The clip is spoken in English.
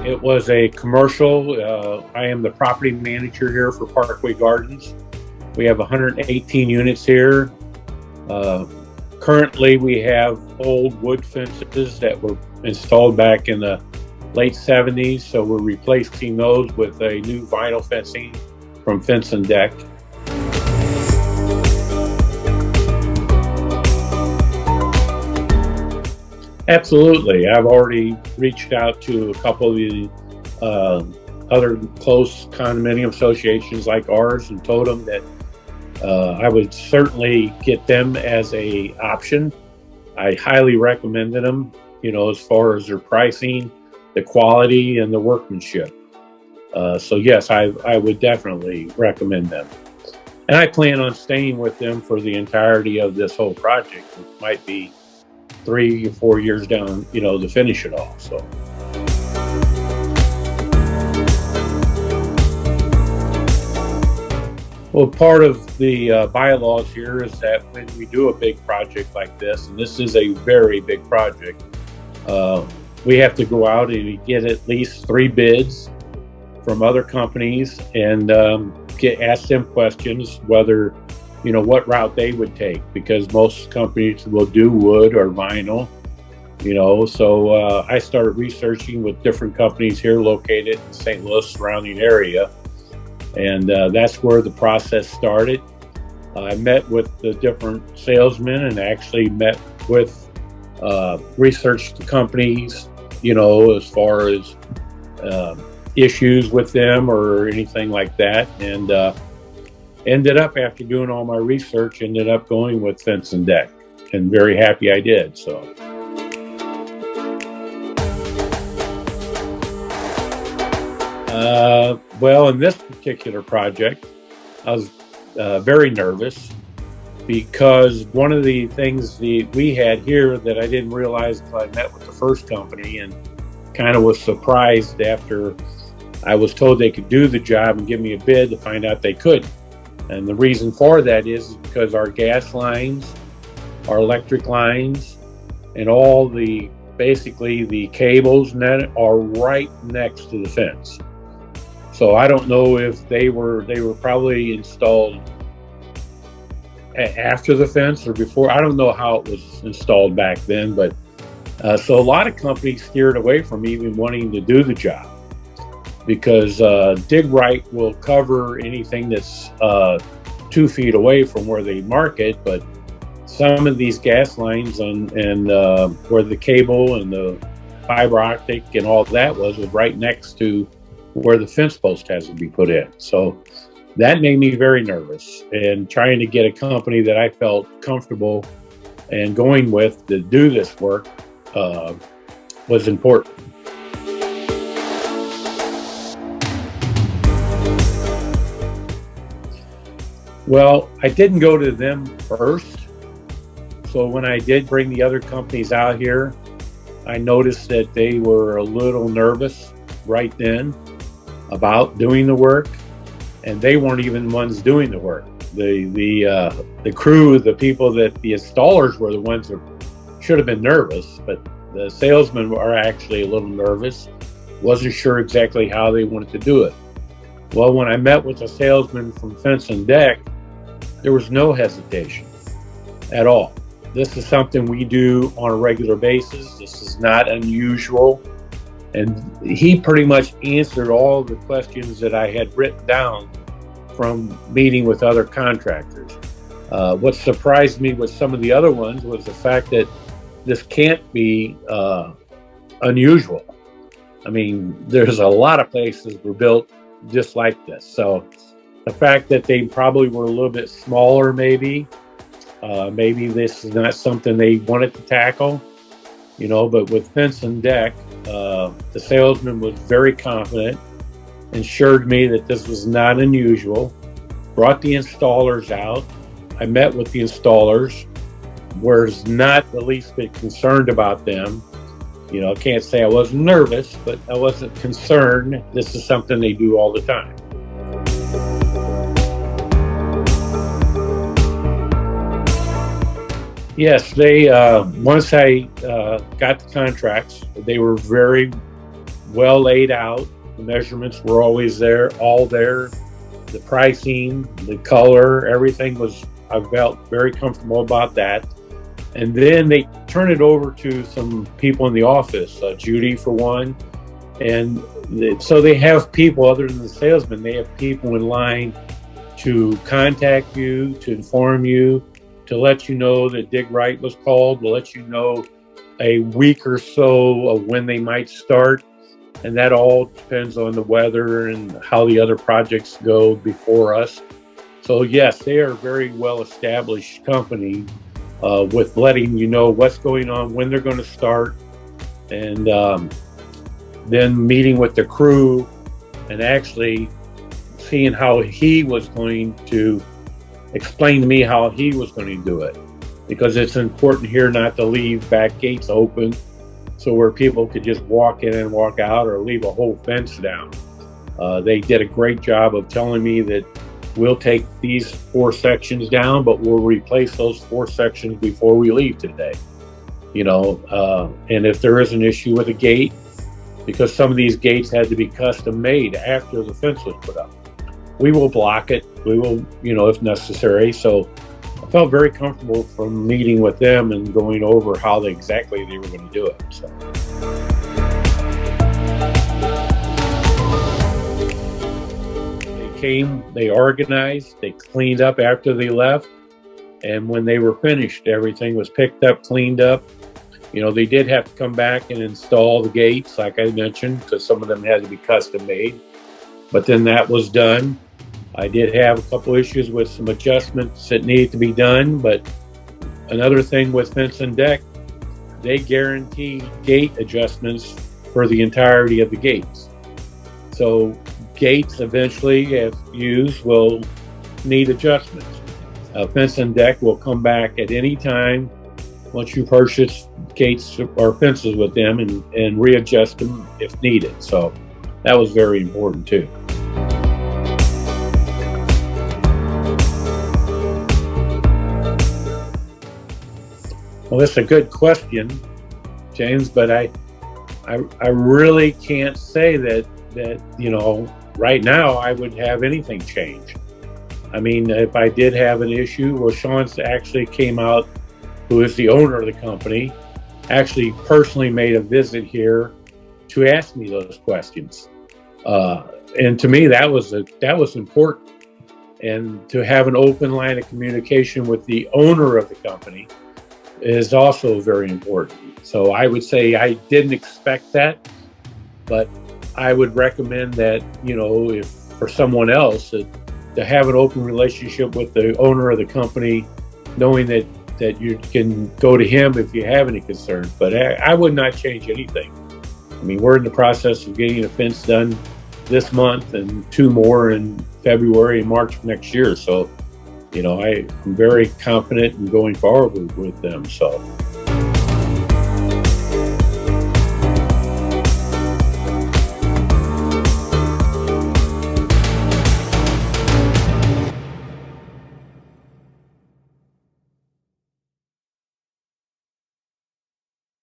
It was a commercial. I am the property manager here for Parkway Gardens. We have 118 units here. Currently, we have old wood fences that were installed back in the late 70s, so we're replacing those with a new vinyl fencing from Fence and Deck. Absolutely. I've already reached out to a couple of the other close condominium associations like ours and told them that I would certainly get them as a option. I highly recommended them, as far as their pricing, the quality, and the workmanship. So yes, I would definitely recommend them. And I plan on staying with them for the entirety of this whole project. It might be 3 or 4 years down, to finish it all. So. Well, part of the bylaws here is that when we do a big project like this, and this is a very big project, we have to go out and get at least 3 bids from other companies and ask them questions whether what route they would take, because most companies will do wood or vinyl, so I started researching with different companies here located in St. Louis surrounding area, and that's where the process started. I met with the different salesmen and actually met with researched companies, as far as issues with them or anything like that, and ended up, after doing all my research, going with Fence and Deck, and very happy I did. So. Well, in this particular project, I was very nervous because one of the things we had here that I didn't realize until I met with the first company, and kind of was surprised after I was told they could do the job and give me a bid to find out they couldn't. And the reason for that is because our gas lines, our electric lines, and all basically the cables and that are right next to the fence. So I don't know if they were probably installed after the fence or before. I don't know how it was installed back then, but so a lot of companies steered away from even wanting to do the job, because dig right will cover anything that's 2 feet away from where they mark it, but some of these gas lines and where the cable and the fiber optic and all that was right next to where the fence post has to be put in. So that made me very nervous, and trying to get a company that I felt comfortable and going with to do this work was important. Well, I didn't go to them first. So when I did bring the other companies out here, I noticed that they were a little nervous right then about doing the work, and they weren't even the ones doing the work. The crew, the people the installers were the ones that should have been nervous, but the salesmen were actually a little nervous, wasn't sure exactly how they wanted to do it. Well, when I met with a salesman from Fence and Deck, there was no hesitation at all. This is something we do on a regular basis. This is not unusual. And he pretty much answered all the questions that I had written down from meeting with other contractors. What surprised me with some of the other ones was the fact that this can't be unusual. I mean, there's a lot of places were built just like this. So the fact that they probably were a little bit smaller, maybe this is not something they wanted to tackle, but with Fence and Deck, the salesman was very confident, assured me that this was not unusual, brought the installers out. I met with the installers, was not the least bit concerned about them. I can't say I wasn't nervous, but I wasn't concerned. This is something they do all the time. Yes, they once I got the contracts, they were very, well laid out. The measurements were always there, all there. The pricing, the color, everything was, I felt very comfortable about that. And then they turn it over to some people in the office, Judy for one. And so they have people other than the salesman, they have people in line to contact you, to inform you, to let you know that Dig Right was called, to let you know a week or so of when they might start. And that all depends on the weather and how the other projects go before us. So yes, they are a very well-established company with letting you know what's going on, when they're going to start, and then meeting with the crew and actually seeing how he was going to explain to me how he was going to do it. Because it's important here not to leave back gates open so where people could just walk in and walk out or leave a whole fence down. They did a great job of telling me that we'll take these 4 sections down, but we'll replace those 4 sections before we leave today. You know, and if there is an issue with a gate, because some of these gates had to be custom made after the fence was put up, we will block it. We will, you know, if necessary. So I felt very comfortable from meeting with them and going over how exactly they were going to do it. So. They came, they organized, they cleaned up after they left. And when they were finished, everything was picked up, cleaned up. You know, they did have to come back and install the gates, like I mentioned, because some of them had to be custom made. But then that was done. I did have a couple issues with some adjustments that needed to be done, but another thing with Fence and Deck, they guarantee gate adjustments for the entirety of the gates. So gates eventually, if used, will need adjustments. Fence and Deck will come back at any time once you purchase gates or fences with them and readjust them if needed. So that was very important too. Well, that's a good question, James, but I really can't say that you know, right now I would have anything change. I mean, if I did have an issue, well, Sean actually came out, who is the owner of the company, actually personally made a visit here to ask me those questions. And to me, that was important. And to have an open line of communication with the owner of the company is also very important. So I would say I didn't expect that, but I would recommend that, you know, if for someone else, to have an open relationship with the owner of the company, knowing that you can go to him if you have any concerns. But I would not change anything. I mean, we're in the process of getting a fence done this month and 2 more in February and March of next year. So, you know, I'm very confident in going forward with them. So.